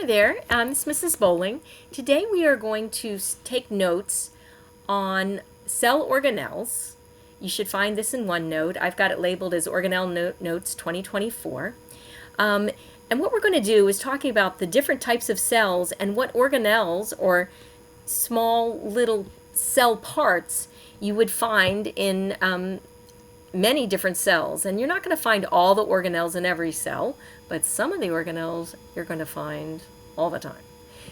Hi there, it's Mrs. Bowling. Today we are going to take notes on cell organelles. You should find this in OneNote. I've got it labeled as Organelle Notes 2024. And what we're going to do is talking about the different types of cells and what organelles or small little cell parts you would find in many different cells. And you're not going to find all the organelles in every cell, but some of the organelles you're going to find all the time.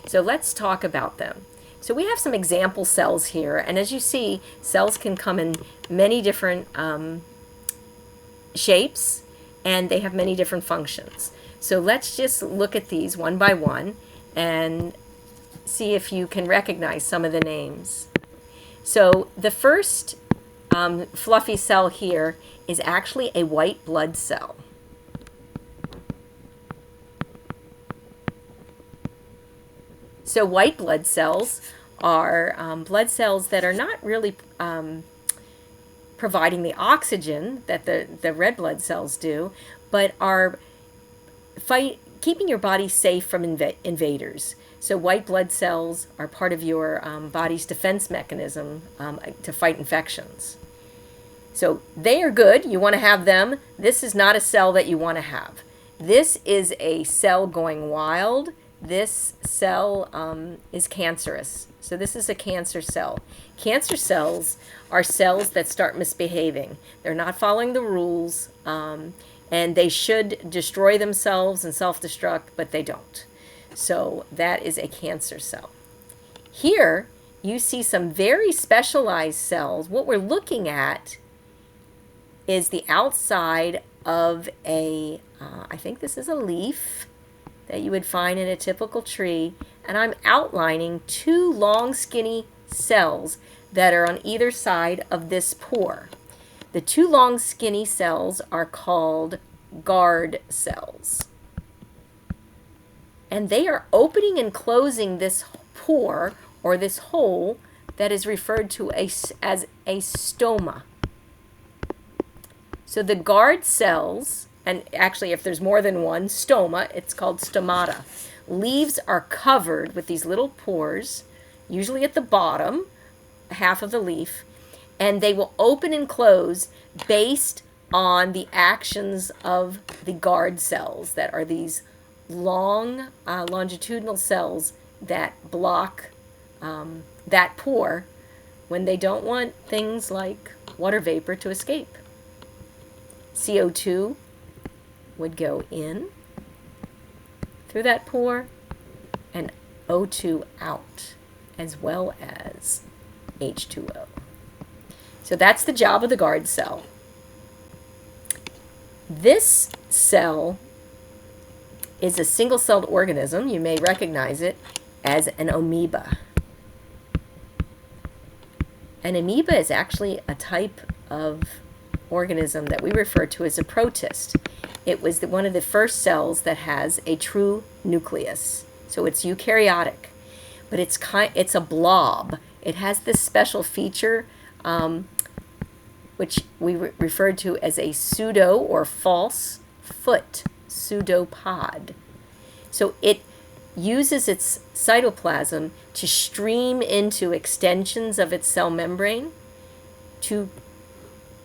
So let's talk about them. So we have some example cells here, and as you see, cells can come in many different shapes, and they have many different functions. So let's just look at these one by one and see if you can recognize some of the names. So the first fluffy cell here is actually a white blood cell. So white blood cells are blood cells that are not really providing the oxygen that the red blood cells do, but are keeping your body safe from invaders. So white blood cells are part of your body's defense mechanism to fight infections. So they are good. You want to have them. This is not a cell that you want to have. This is a cell going wild. This cell is cancerous. So this is a cancer cell. Cancer cells are cells that start misbehaving. They're not following the rules, and they should destroy themselves and self-destruct, but they don't. So that is a cancer cell. Here you see some very specialized cells. What we're looking at is the outside of a, I think this is a leaf that you would find in a typical tree, and I'm outlining two long skinny cells that are on either side of this pore. The two long skinny cells are called guard cells, and they are opening and closing this pore or this hole that is referred to as a stoma. So the guard cells, and actually if there's more than one stoma, it's called stomata. Leaves are covered with these little pores, usually at the bottom, half of the leaf, and they will open and close based on the actions of the guard cells that are these long longitudinal cells that block that pore when they don't want things like water vapor to escape. CO2 would go in through that pore and O2 out, as well as H2O. So that's the job of the guard cell. This cell is a single-celled organism. You may recognize it as an amoeba. An amoeba is actually a type of organism that we refer to as a protist. It was one of the first cells that has a true nucleus. So it's eukaryotic, but it's a blob. It has this special feature which we referred to as a pseudo or false foot pseudopod. So it uses its cytoplasm to stream into extensions of its cell membrane to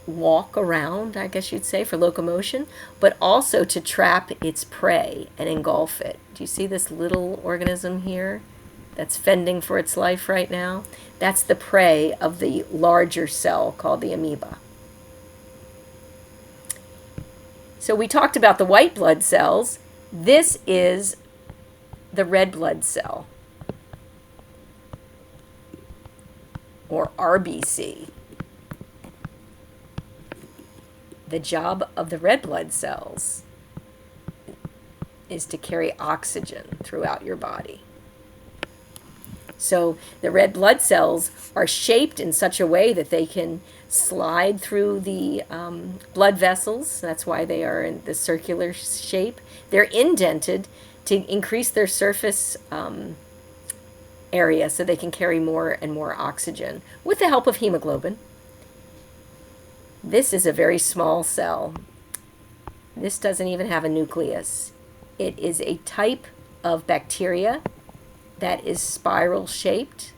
walk around, I guess you'd say, for locomotion, but also to trap its prey and engulf it. Do you see this little organism here that's fending for its life right now? That's the prey of the larger cell called the amoeba. So we talked about the white blood cells. This is the red blood cell, or RBC. The job of the red blood cells is to carry oxygen throughout your body. So the red blood cells are shaped in such a way that they can slide through the blood vessels. That's why they are in the circular shape. They're indented to increase their surface area so they can carry more and more oxygen with the help of hemoglobin. This is a very small cell. This doesn't even have a nucleus. It is a type of bacteria that is spiral shaped.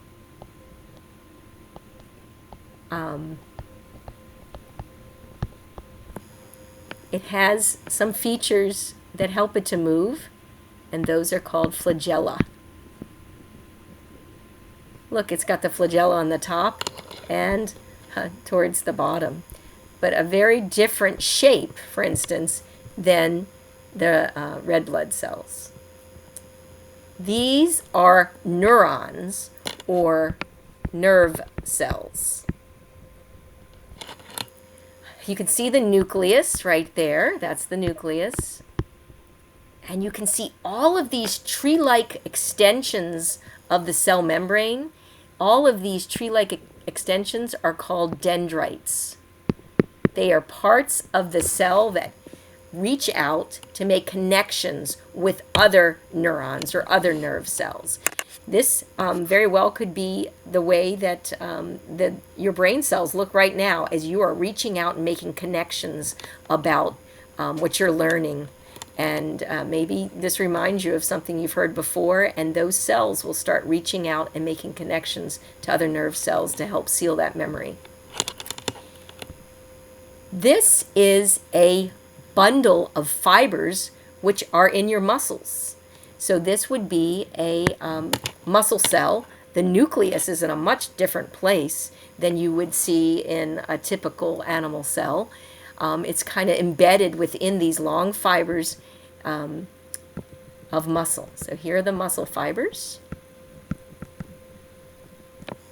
It has some features that help it to move, and those are called flagella. Look, it's got the flagella on the top and towards the bottom, but a very different shape, for instance, than the red blood cells. These are neurons or nerve cells. You can see the nucleus right there. That's the nucleus. And you can see all of these tree-like extensions of the cell membrane. All of these tree-like extensions are called dendrites. They are parts of the cell that reach out to make connections with other neurons or other nerve cells. This very well could be the way that your brain cells look right now as you are reaching out and making connections about what you're learning. And maybe this reminds you of something you've heard before, and those cells will start reaching out and making connections to other nerve cells to help seal that memory. This is a bundle of fibers which are in your muscles. So this would be a muscle cell. The nucleus is in a much different place than you would see in a typical animal cell. It's kind of embedded within these long fibers of muscle. So here are the muscle fibers.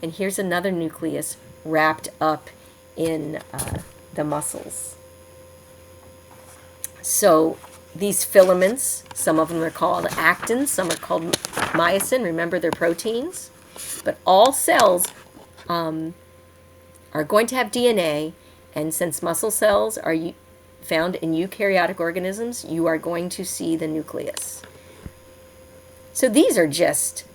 And here's another nucleus wrapped up in the muscles. So these filaments, some of them are called actin, some are called myosin. Remember, they're proteins. But all cells are going to have DNA, and since muscle cells are found in eukaryotic organisms, you are going to see the nucleus. So these are just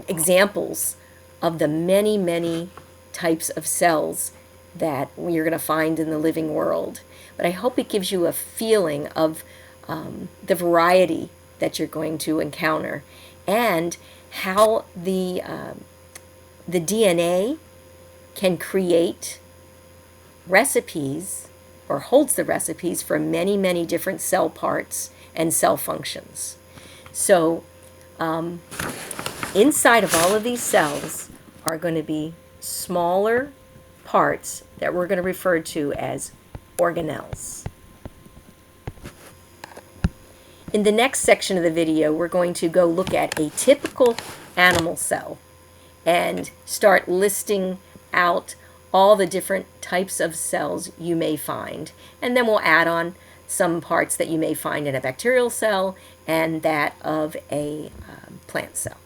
examples of the many, many types of cells that you're going to find in the living world. But I hope it gives you a feeling of the variety that you're going to encounter, and how the DNA can create recipes, or holds the recipes for many, many different cell parts and cell functions. So inside of all of these cells are going to be smaller parts that we're going to refer to as organelles. In the next section of the video, we're going to go look at a typical animal cell and start listing out all the different types of cells you may find. And then we'll add on some parts that you may find in a bacterial cell and that of a plant cell.